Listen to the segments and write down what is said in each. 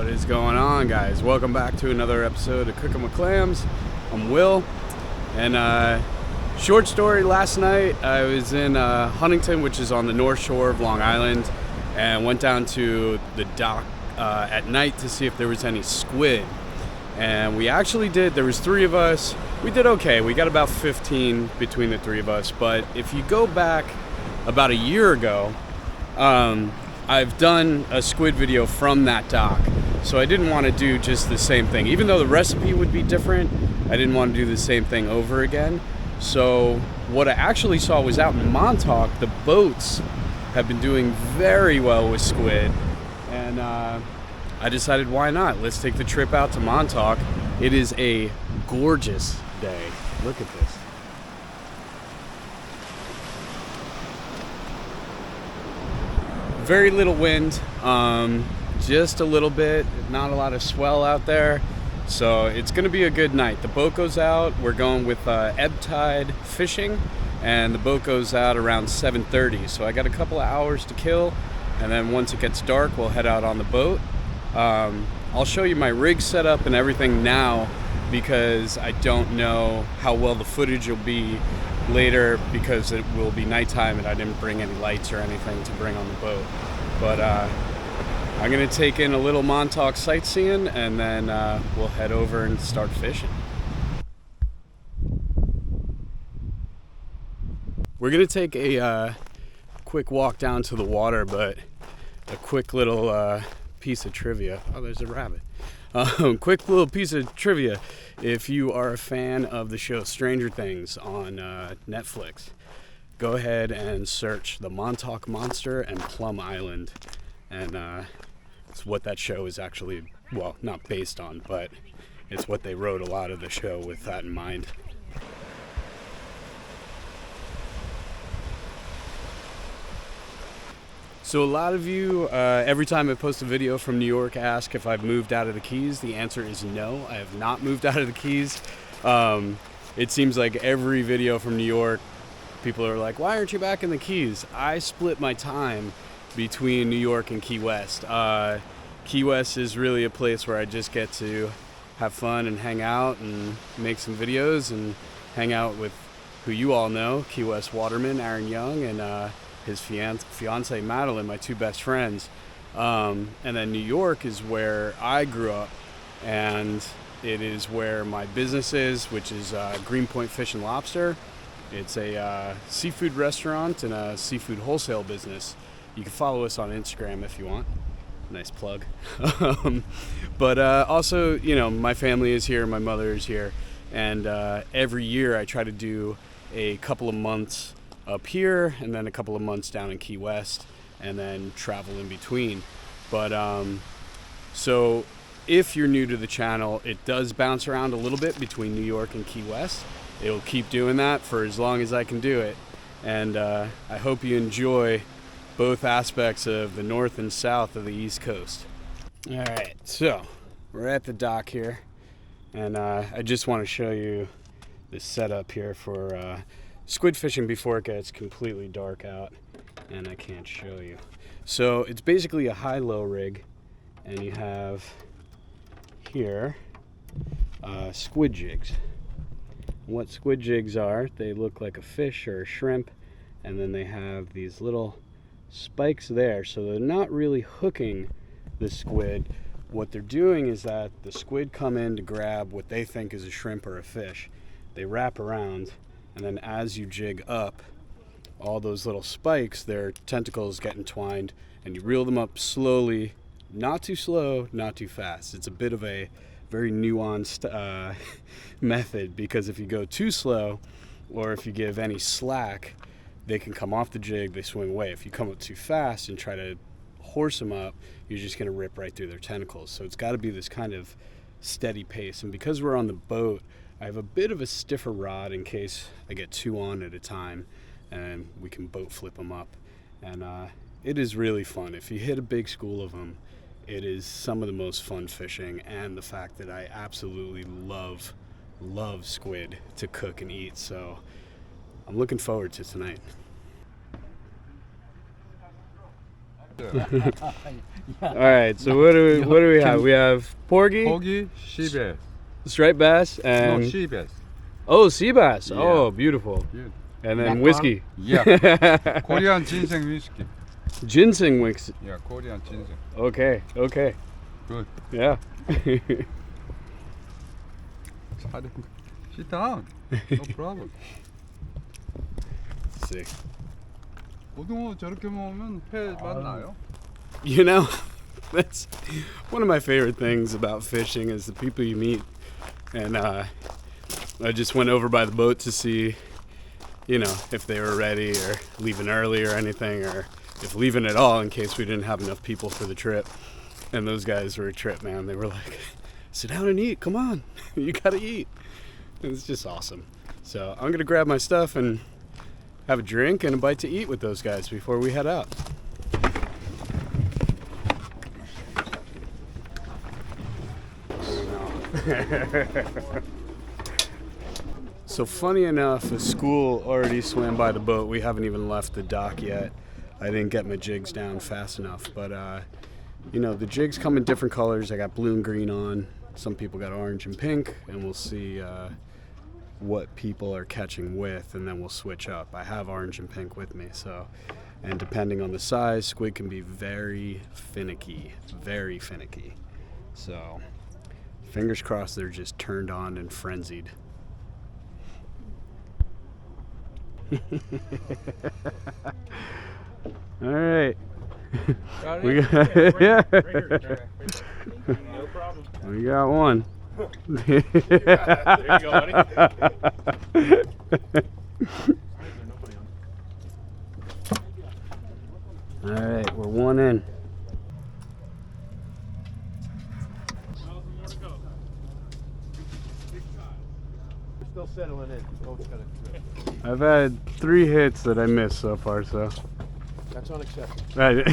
What is going on, guys? Welcome back to another episode of Cooking with Clams. I'm Will, and short story, last night I was in Huntington, which is on the north shore of Long Island, and went down to the dock at night to see if there was any squid. And we actually did. There was 3 of us. We did okay. We got about 15 between the 3 of us. But if you go back about a year ago, I've done a squid video from that dock. So I didn't want to do just the same thing. Even though the recipe would be different, I didn't want to do the same thing over again. So what I actually saw was out in Montauk, the boats have been doing very well with squid. And I decided, why not? Let's take the trip out to Montauk. It is a gorgeous day. Look at this. Very little wind, just a little bit, not a lot of swell out there. So it's gonna be a good night. The boat goes out, we're going with ebb tide fishing, and the boat goes out around 7:30. So I got a couple of hours to kill, and then once it gets dark, we'll head out on the boat. I'll show you my rig setup and everything now because I don't know how well the footage will be later because it will be nighttime and I didn't bring any lights or anything to bring on the boat. But I'm gonna take in a little Montauk sightseeing and then we'll head over and start fishing. We're gonna take a quick walk down to the water, but a quick little piece of trivia. Oh, there's a rabbit. Quick little piece of trivia. If you are a fan of the show Stranger Things on Netflix, go ahead and search the Montauk Monster and Plum Island. And it's what that show is actually, well, not based on, but it's what they wrote a lot of the show with that in mind. So a lot of you, every time I post a video from New York, ask if I've moved out of the Keys. The answer is no, I have not moved out of the Keys. It seems like every video from New York, people are like, why aren't you back in the Keys? I split my time between New York and Key West. Key West is really a place where I just get to have fun and hang out and make some videos and hang out with who you all know, Key West waterman Aaron Young and his fiance Madeline, my 2 best friends. And then New York is where I grew up, and it is where my business is, which is Greenpoint Fish and Lobster. It's a seafood restaurant and a seafood wholesale business. You can follow us on Instagram if you want. Nice plug. But also, you know, my family is here, my mother is here, and every year I try to do a couple of months up here and then a couple of months down in Key West and then travel in between. But so if you're new to the channel, it does bounce around a little bit between New York and Key West. It'll keep doing that for as long as I can do it, and I hope you enjoy both aspects of the north and south of the East Coast. All right, so we're at the dock here, and I just want to show you the setup here for squid fishing before it gets completely dark out and I can't show you. So it's basically a high-low rig, and you have here squid jigs. What squid jigs are, they look like a fish or a shrimp, and then they have these little spikes there, so they're not really hooking the squid. What they're doing is that the squid come in to grab what they think is a shrimp or a fish. They wrap around, and then as you jig up, all those little spikes, their tentacles get entwined, and you reel them up slowly, not too slow, not too fast. It's a bit of a very nuanced method, because if you go too slow or if you give any slack, they can come off the jig, they swing away. If you come up too fast and try to horse them up, you're just going to rip right through their tentacles. So it's got to be this kind of steady pace. And because we're on the boat, I have a bit of a stiffer rod in case I get 2 on at a time, and we can boat flip them up. And it is really fun. If you hit a big school of them, it is some of the most fun fishing, and the fact that I absolutely love squid to cook and eat. So I'm looking forward to tonight. All right, so what do we have? We have porgy, 고기, 씨베. striped bass, No, and 씨베. oh, sea bass. Yeah. Oh, beautiful. Good. And then whiskey. Yeah. Korean ginseng whiskey. Ginseng wicks. Yeah, Korean ginseng. Okay, okay. Good. Yeah. Sit down. No problem. Let's see. 고등어 저렇게 먹으면 회 맛나요? You know, that's one of my favorite things about fishing is the people you meet. And I just went over by the boat to see, you know, if they were ready or leaving early or anything, or if leaving at all in case we didn't have enough people for the trip. And those guys were a trip, man. They were like, sit down and eat. Come on. You got to eat. It's just awesome. So I'm going to grab my stuff and have a drink and a bite to eat with those guys before we head out. So funny enough, a school already swam by the boat. We haven't even left the dock yet. I didn't get my jigs down fast enough, but you know, the jigs come in different colors. I got blue and green on. Some people got orange and pink, and we'll see what people are catching with, and then we'll switch up. I have orange and pink with me, so, and depending on the size, squid can be very finicky, very finicky. So fingers crossed they're just turned on and frenzied. All right. We got yeah. No problem. We got one. There you go, buddy. All right, we're one in. We're still settling in. Boat's gonna trip. I've had 3 hits that I missed so far, so. That's unacceptable. Right.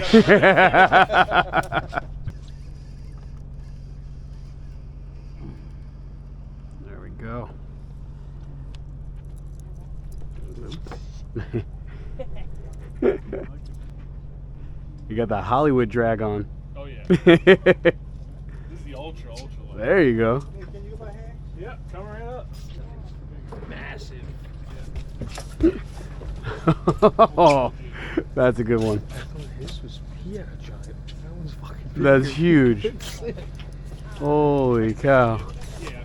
There we go. You got that Hollywood drag on. Oh yeah. This is the ultra one. There you go. Hey, can you go by hand? Yep, come right up. Massive. Oh, that's a good one. I thought this was giant. That one's fucking big. That's huge. Holy cow. Yeah,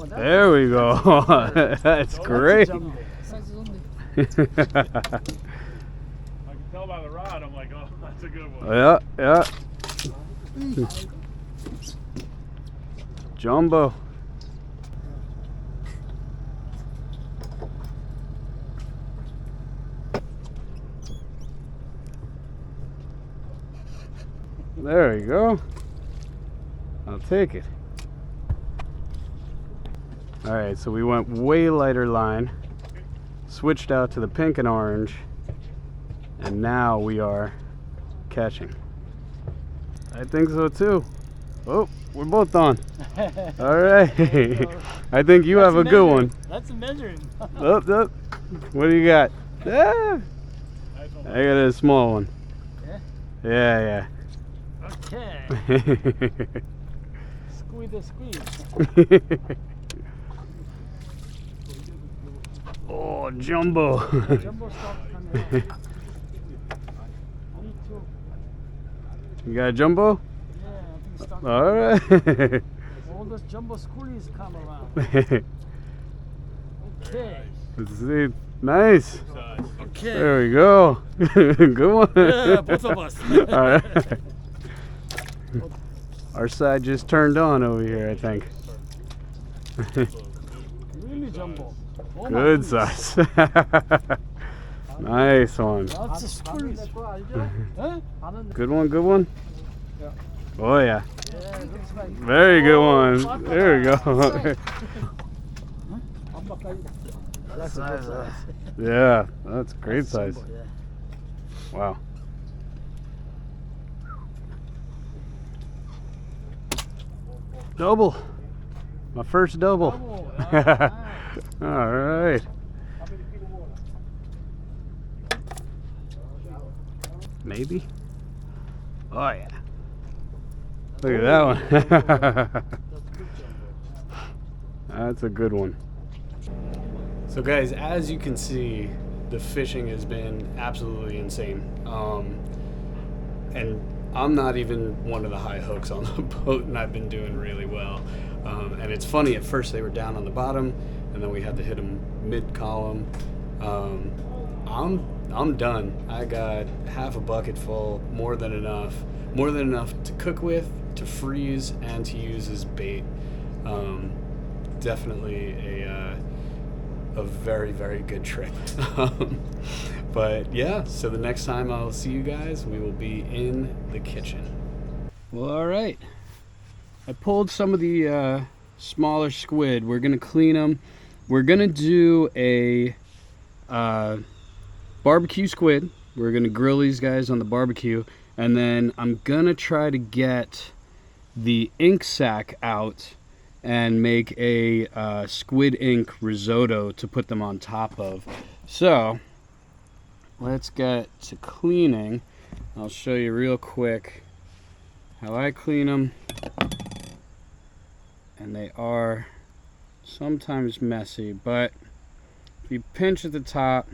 There we go. That's great. I can tell by the rod, I'm like, oh, that's a good one. Yeah, yeah. Jumbo. There we go. I'll take it. All right, so we went way lighter line, switched out to the pink and orange, and now we are catching. I think so too. Oh, we're both on. All right. I think you have a good one. That's a measuring. Oh, oh. What do you got? Ah, I got a small one. Yeah? Yeah, Okay. yeah. Squid the squid. Oh, jumbo. Jumbo stock coming out. Me too. You got a jumbo? Yeah, I think stock. All right. All those jumbo squirrels come around. Okay. Let's see. Nice. Okay. There we go. Good one. Yeah, both of us. All right. Our side just turned on over here, I think. Really jumbo. Oh my Good goodness. size. Nice one. That's a squirrel. Huh? Good one, good one. Yeah. Oh yeah. Yeah, it looks like. Very good one. There we go. That's a good size. Yeah, that's great size. Jumbo, yeah. Wow. Double. My first double. Double. All right. Maybe. Oh yeah. Look at that one. That's a good one. So guys, as you can see, the fishing has been absolutely insane. And I'm not even one of the high hooks on the boat, and I've been doing really well. And it's funny, at first they were down on the bottom, and then we had to hit them mid-column. I'm done. I got half a bucket full, more than enough to cook with, to freeze, and to use as bait. Definitely a very, very good trip. But yeah, so the next time I'll see you guys, we will be in the kitchen. Well, all right. I pulled some of the smaller squid. We're gonna clean them. We're gonna do a barbecue squid. We're gonna grill these guys on the barbecue, and then I'm gonna try to get the ink sac out and make a squid ink risotto to put them on top of. So let's get to cleaning. I'll show you real quick how I clean them. And they are sometimes messy, but if you pinch at the top,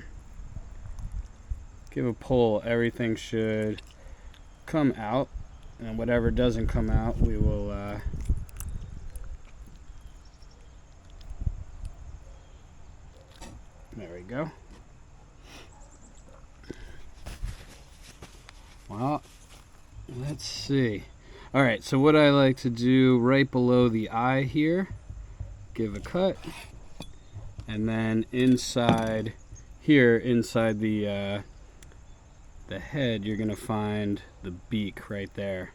give a pull, everything should come out. And whatever doesn't come out, we will there we go. Well, let's see. All right, so what I like to do right below the eye here, give a cut, and then inside here, inside the head, you're gonna find the beak right there.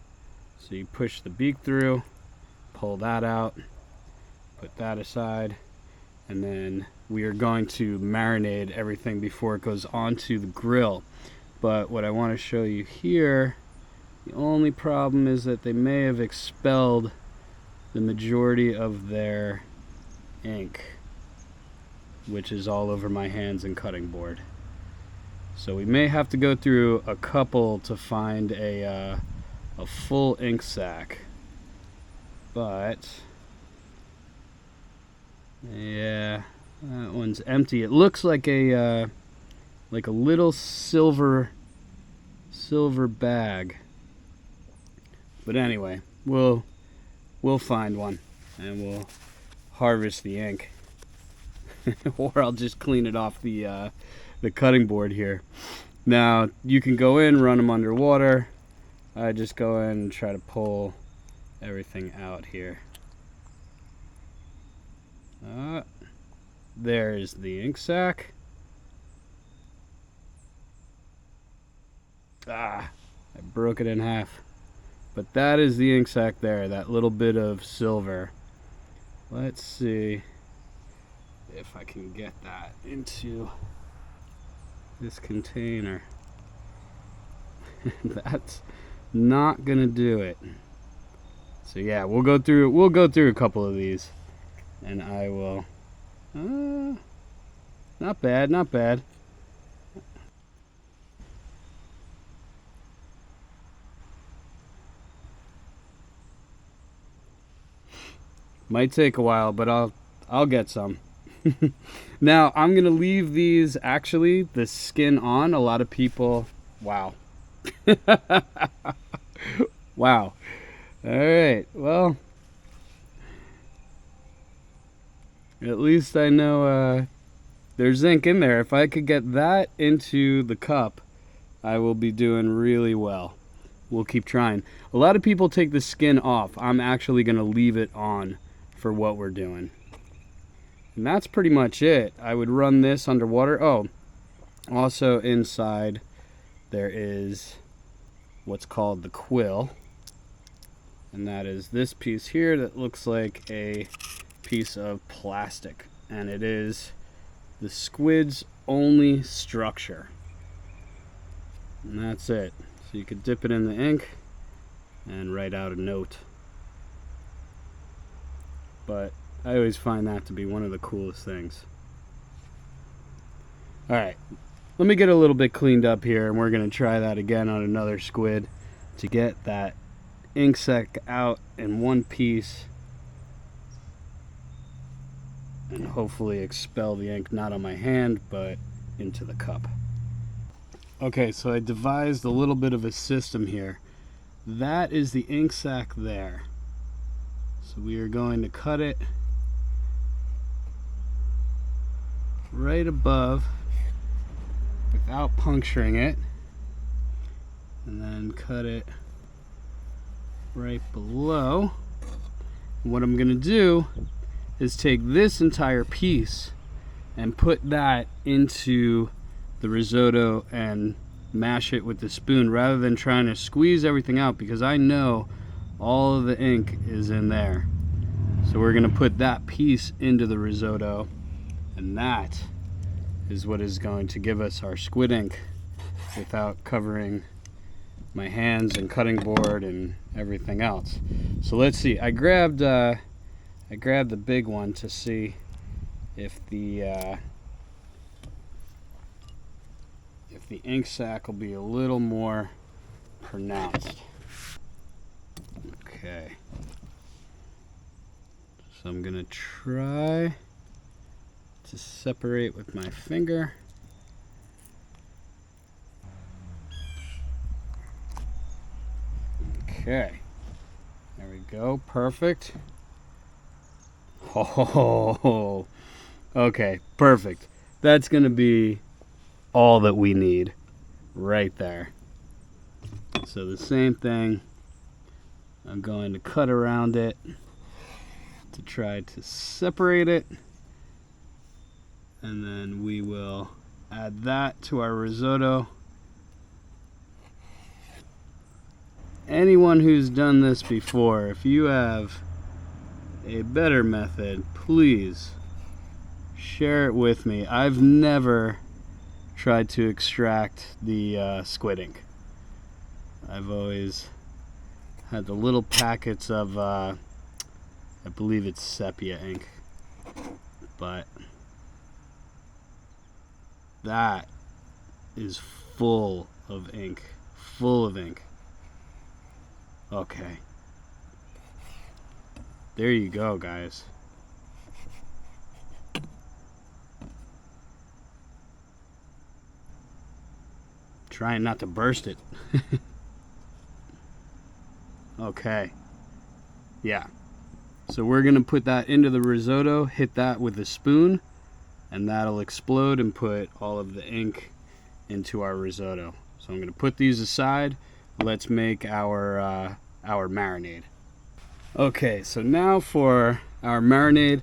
So you push the beak through, pull that out, put that aside, and then we are going to marinate everything before it goes onto the grill. But what I want to show you here, the only problem is that they may have expelled the majority of their ink, which is all over my hands and cutting board. So we may have to go through a couple to find a full ink sac. But yeah, that one's empty. It looks like a little silver bag. But anyway, we'll find one and we'll harvest the ink. Or I'll just clean it off the cutting board here. Now you can go in, run them underwater. I just go in and try to pull everything out here. There's the ink sac. I broke it in half. But that is the ink sac there, that little bit of silver. Let's see if I can get that into this container. That's not gonna do it. So yeah, we'll go through a couple of these, and I will. Not bad, not bad. Might take a while, but I'll get some. Now I'm gonna leave these, actually, the skin on. A lot of people, wow. Wow. All right, well, at least I know there's ink in there. If I could get that into the cup, I will be doing really well. We'll keep trying. A lot of people take the skin off. I'm actually gonna leave it on for what we're doing. And that's pretty much it. I would run this underwater. Oh, also inside there is what's called the quill. And that is this piece here that looks like a piece of plastic. And it is the squid's only structure. And that's it. So you could dip it in the ink and write out a note. but I always find that to be one of the coolest things. Alright, let me get a little bit cleaned up here, and we're going to try that again on another squid to get that ink sac out in one piece and hopefully expel the ink not on my hand but into the cup. Okay, so I devised a little bit of a system here. That is the ink sac there. So we are going to cut it right above without puncturing it, and then cut it right below. And what I'm going to do is take this entire piece and put that into the risotto and mash it with the spoon rather than trying to squeeze everything out, because I know all of the ink is in there. So we're going to put that piece into the risotto, and that is what is going to give us our squid ink without covering my hands and cutting board and everything else. So let's see. I grabbed the big one to see if the ink sac will be a little more pronounced. Okay. So I'm gonna try to separate with my finger. Okay. There we go. Perfect. Oh, okay, perfect. That's gonna be all that we need right there. So the same thing, I'm going to cut around it to try to separate it, and then we will add that to our risotto. Anyone who's done this before, if you have a better method, please share it with me. I've never tried to extract the squid ink. I've always had the little packets of I believe it's sepia ink, but that is full of ink, Okay, there you go, guys. Trying not to burst it. Okay. Yeah. So we're going to put that into the risotto, hit that with a spoon, and that'll explode and put all of the ink into our risotto. So I'm going to put these aside. Let's make our marinade. Okay, so now for our marinade.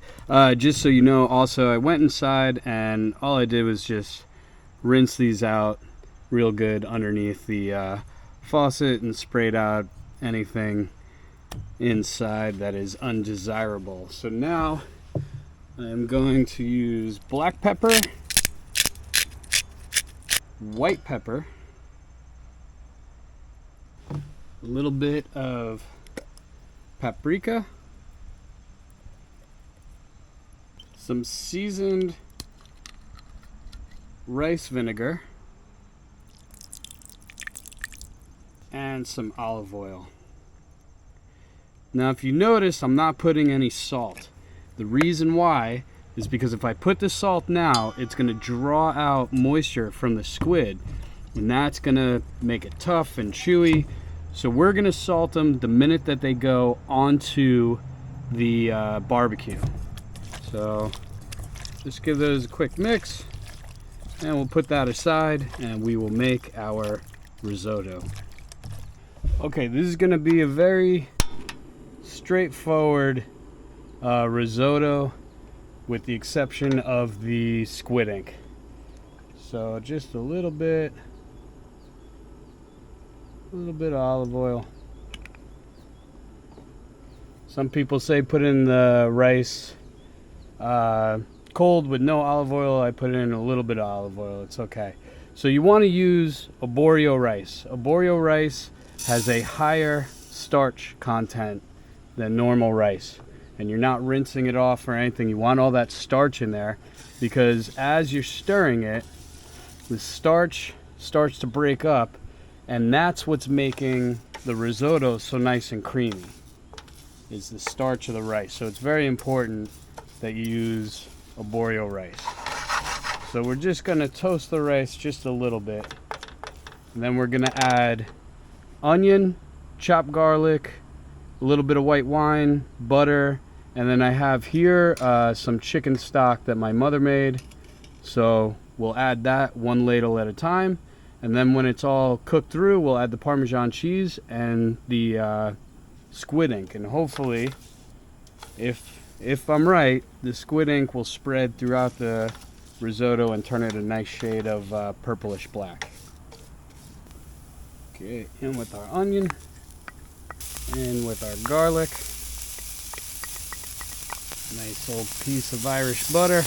Just so you know, also I went inside and all I did was just rinse these out real good underneath the faucet and sprayed out anything inside that is undesirable. So now I'm going to use black pepper, white pepper, a little bit of paprika, some seasoned rice vinegar, and some olive oil. Now if you notice, I'm not putting any salt. The reason why is because if I put the salt now, it's going to draw out moisture from the squid, and that's going to make it tough and chewy. So we're going to salt them the minute that they go onto the barbecue. So just give those a quick mix, and we'll put that aside, and we will make our risotto. Okay, this is going to be a very straightforward risotto, with the exception of the squid ink. So just a little bit of olive oil. Some people say put in the rice cold with no olive oil. I put in a little bit of olive oil. It's okay. So you want to use arborio rice. Arborio rice has a higher starch content than normal rice. and you're not rinsing it off or anything. You want all that starch in there, because as you're stirring it, the starch starts to break up, and that's what's making the risotto so nice and creamy, is the starch of the rice. So it's very important that you use arborio rice. So we're just gonna toast the rice just a little bit, and then we're gonna add onion, chopped garlic, a little bit of white wine, butter, and then I have here some chicken stock that my mother made. So we'll add that 1 ladle at a time, and then when it's all cooked through, we'll add the Parmesan cheese and the squid ink, and hopefully, if I'm right, the squid ink will spread throughout the risotto and turn it a nice shade of purplish black. Okay, in with our onion, in with our garlic, nice old piece of Irish butter,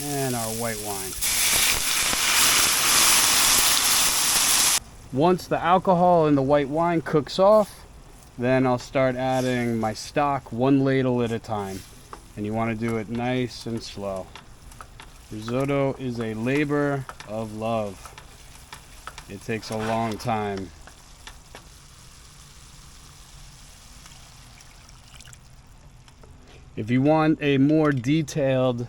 and our white wine. Once the alcohol in the white wine cooks off, then I'll start adding my stock 1 ladle at a time. And you want to do it nice and slow. Risotto is a labor of love. It takes a long time. If you want a more detailed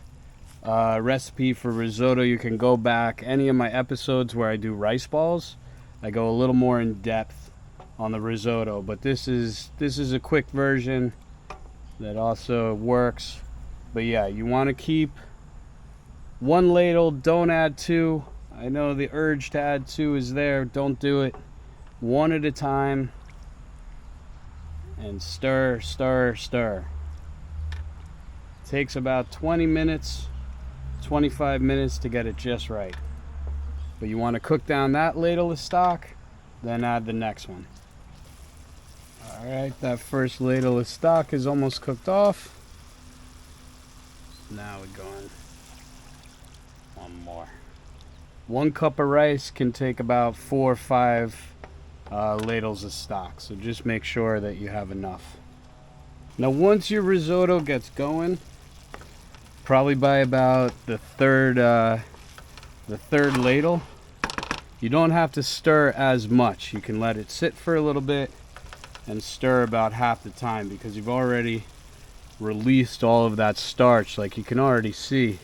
recipe for risotto, you can go back any of my episodes where I do rice balls. I go a little more in depth on the risotto, but this is a quick version that also works. But yeah, you want to keep 1 ladle, don't add 2. I know the urge to add 2 is there, don't do it. 1 at a time, and stir, stir, stir. It takes about 20 minutes, 25 minutes to get it just right. But you want to cook down that ladle of stock, then add the next one. Alright, that first ladle of stock is almost cooked off. Now we're going 1 more. 1 cup of rice can take about 4 or 5 ladles of stock, so just make sure that you have enough. Now once your risotto gets going, probably by about the third ladle, you don't have to stir as much. You can let it sit for a little bit and stir about half the time, because you've already released all of that starch. Like, you can already see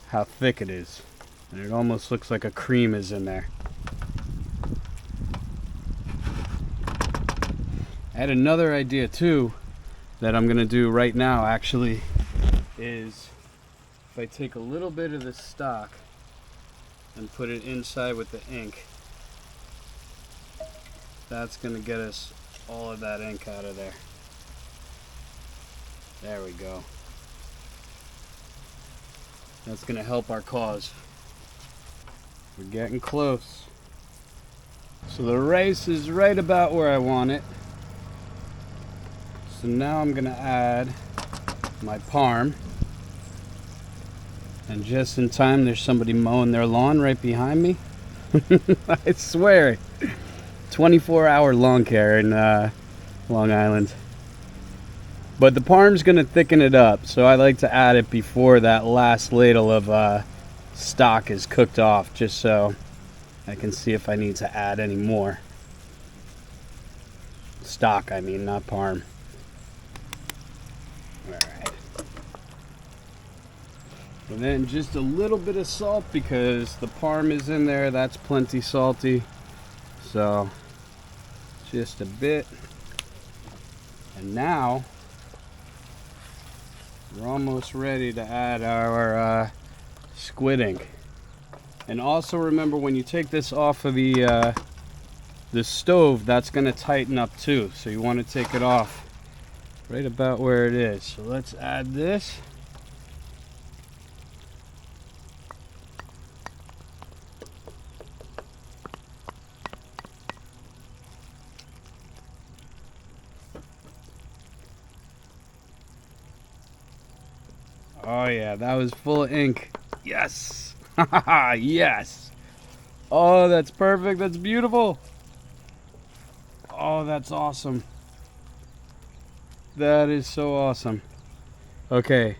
how thick it is, and it almost looks like a cream is in there. I had another idea too that I'm gonna do right now, actually, is if I take a little bit of this stock and put it inside with the ink, that's gonna get us all of that ink out of there. There we go. That's gonna help our cause. We're getting close. So the rice is right about where I want it. So now I'm gonna add my parm. And just in time, there's somebody mowing their lawn right behind me. I swear. 24-hour lawn care in Long Island. But the parm's gonna thicken it up, so I like to add it before that last ladle of stock is cooked off, just so I can see if I need to add any more. Stock, I mean, not parm. Alright. And then just a little bit of salt, because the parm is in there. That's plenty salty. So just a bit. And now we're almost ready to add our squid ink. And also remember, when you take this off of the stove, that's going to tighten up too. So you want to take it off right about where it is. So let's add this. Oh yeah, that was full of ink. Yes. Yes. Oh, that's perfect. That's beautiful. Oh, Oh, that's awesome. That is so awesome. Okay.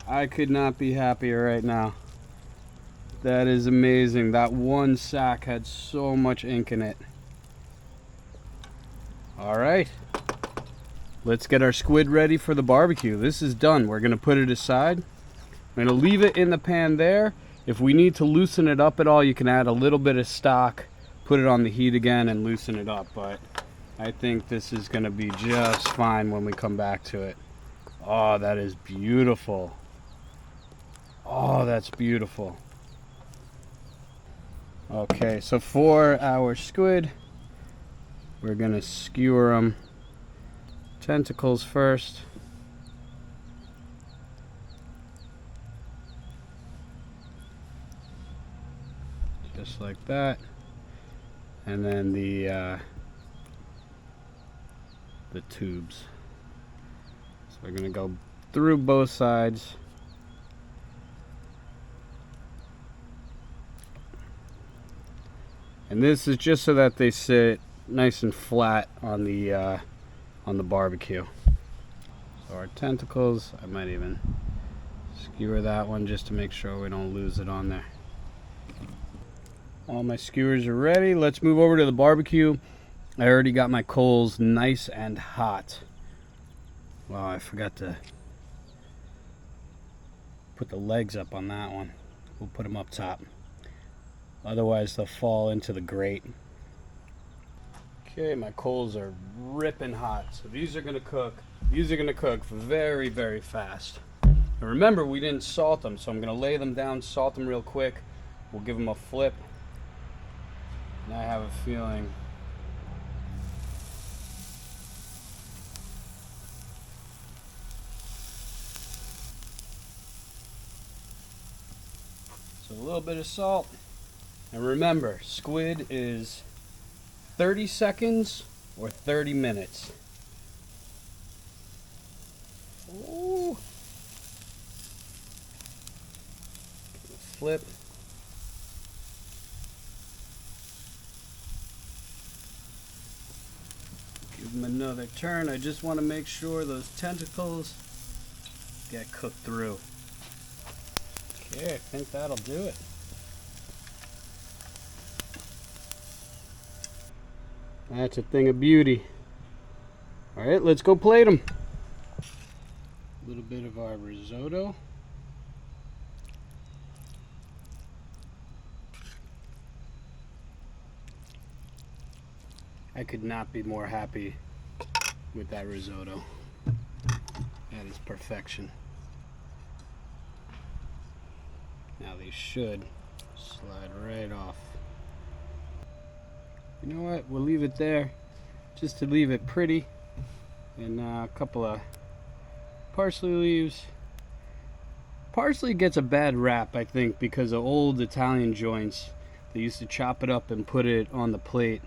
I could not be happier right now. That is amazing. That one sack had so much ink in it. All right. Let's get our squid ready for the barbecue. This is done. We're going to put it aside. I'm going to leave it in the pan there. If we need to loosen it up at all, you can add a little bit of stock, put it on the heat again, and loosen it up. But I think this is going to be just fine when we come back to it. Oh, that is beautiful. Oh, that's beautiful. Okay, so for our squid, we're going to skewer them. Tentacles first. Just like that. And then the tubes. So we're going to go through both sides. And this is just so that they sit nice and flat on the barbecue. So our tentacles, I might even skewer that one just to make sure we don't lose it on there. All my skewers are ready. Let's move over to the barbecue. I already got my coals nice and hot. Wow, I forgot to put the legs up on that one. We'll put them up top. Otherwise they'll fall into the grate. Okay, my coals are ripping hot. So these are gonna cook. These are gonna cook very, very fast. And remember, we didn't salt them, so I'm gonna lay them down, salt them real quick. We'll give them a flip. And I have a feeling so a little bit of salt. And remember, squid is 30 seconds or 30 minutes. Ooh. Flip. Give them another turn. I just want to make sure those tentacles get cooked through. Okay, I think that'll do it. That's a thing of beauty. All right, let's go plate them. A little bit of our risotto. I could not be more happy with that risotto. That is perfection. Now they should slide right off. You know what? We'll leave it there just to leave it pretty. And a couple of parsley leaves. Parsley gets a bad rap, I think, because of old Italian joints. They used to chop it up and put it on the plate.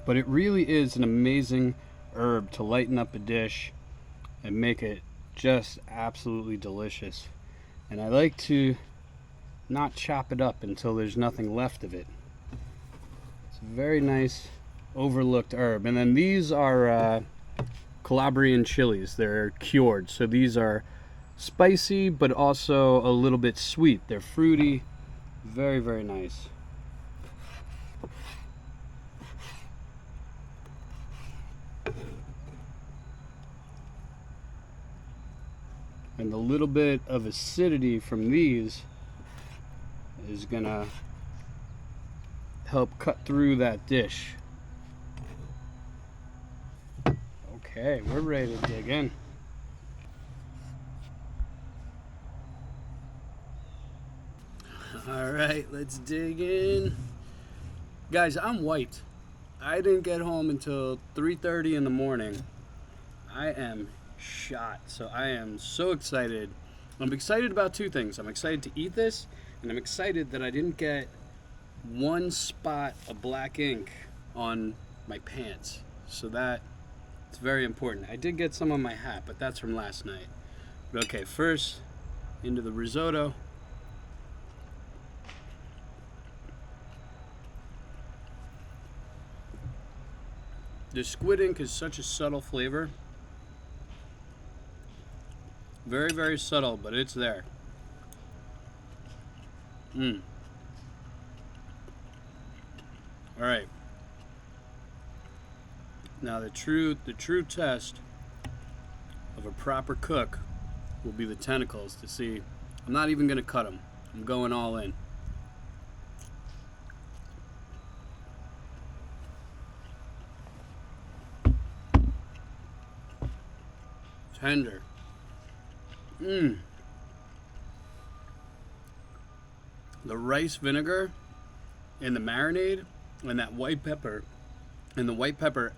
But it really is an amazing herb to lighten up a dish and make it just absolutely delicious. And I like to not chop it up until there's nothing left of it. It's a very nice overlooked herb. And then these are Calabrian chilies. They're cured, so these are spicy but also a little bit sweet. They're fruity, very, very nice. And the little bit of acidity from these is gonna help cut through that dish. Okay, we're ready to dig in. All right, let's dig in. Guys, I'm wiped. I didn't get home until 3:30 in the morning. I am shot, so I am so excited. I'm excited about two things. I'm excited to eat this, and I'm excited that I didn't get one spot of black ink on my pants. So that it's very important. I did get some on my hat, but that's from last night. But okay, first into the risotto. The squid ink is such a subtle flavor. Very, very subtle, but it's there. All right. Now the true test of a proper cook will be the tentacles to see. I'm not even gonna cut them. I'm going all in. Tender. The rice vinegar and the marinade and that white pepper and the white pepper,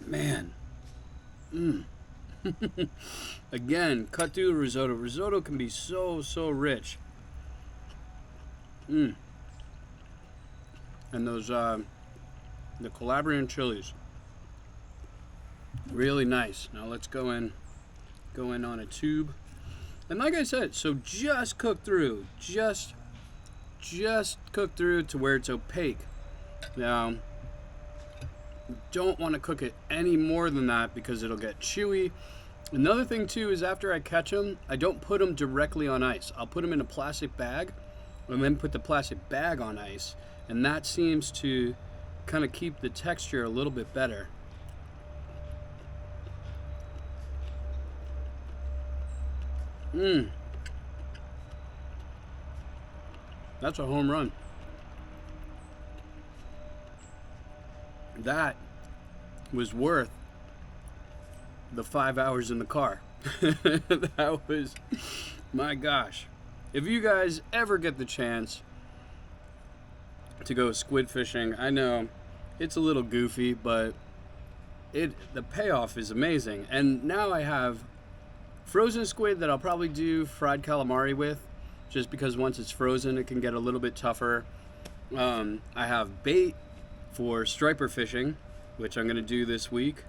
man. Again, cut through the risotto. Risotto can be so rich. And those the Calabrian chilies, really nice. Now let's go in on a tube, and like I said, so just cook through, just cook through to where it's opaque. Now, don't want to cook it any more than that because it'll get chewy. Another thing too is after I catch them, I don't put them directly on ice. I'll put them in a plastic bag and then put the plastic bag on ice, and that seems to kind of keep the texture a little bit better. That's a home run. That was worth the 5 hours in the car. That was, my gosh. If you guys ever get the chance to go squid fishing, I know it's a little goofy, but the payoff is amazing. And now I have frozen squid that I'll probably do fried calamari with, just because once it's frozen it can get a little bit tougher. I have bait for striper fishing, which I'm going to do this week,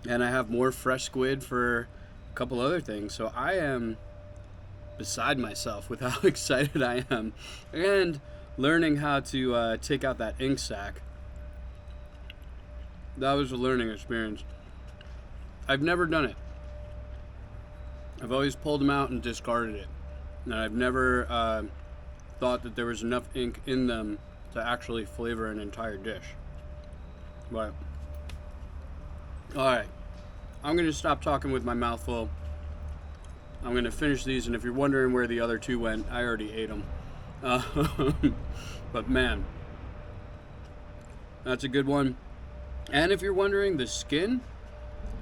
and I have more fresh squid for a couple other things. So I am beside myself with how excited I am, and learning how to take out that ink sac. That was a learning experience. I've never done it. I've always pulled them out and discarded it, and I've never thought that there was enough ink in them to actually flavor an entire dish. But alright, I'm going to stop talking with my mouth full. I'm going to finish these, and if you're wondering where the other two went, I already ate them. But man, that's a good one. And if you're wondering, the skin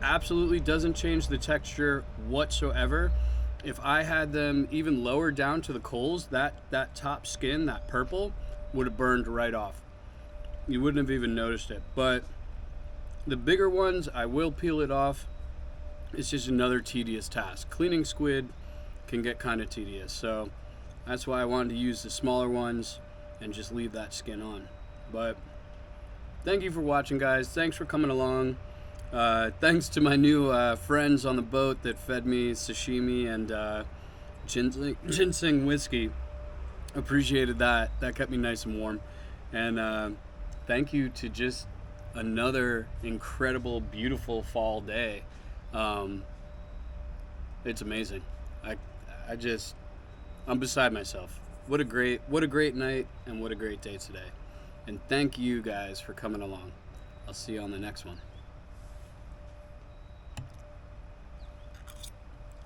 absolutely doesn't change the texture whatsoever. If I had them even lower down to the coals, that top skin, that purple, would have burned right off. You wouldn't have even noticed it. But the bigger ones, I will peel it off. It's just another tedious task. Cleaning squid can get kind of tedious, so that's why I wanted to use the smaller ones and just leave that skin on. But thank you for watching, guys. Thanks for coming along. Thanks to my new friends on the boat that fed me sashimi and ginseng whiskey. Appreciated that. That kept me nice and warm. And thank you to just another incredible, beautiful fall day. It's amazing. I'm beside myself. What a great night, and what a great day today. And thank you guys for coming along. I'll see you on the next one.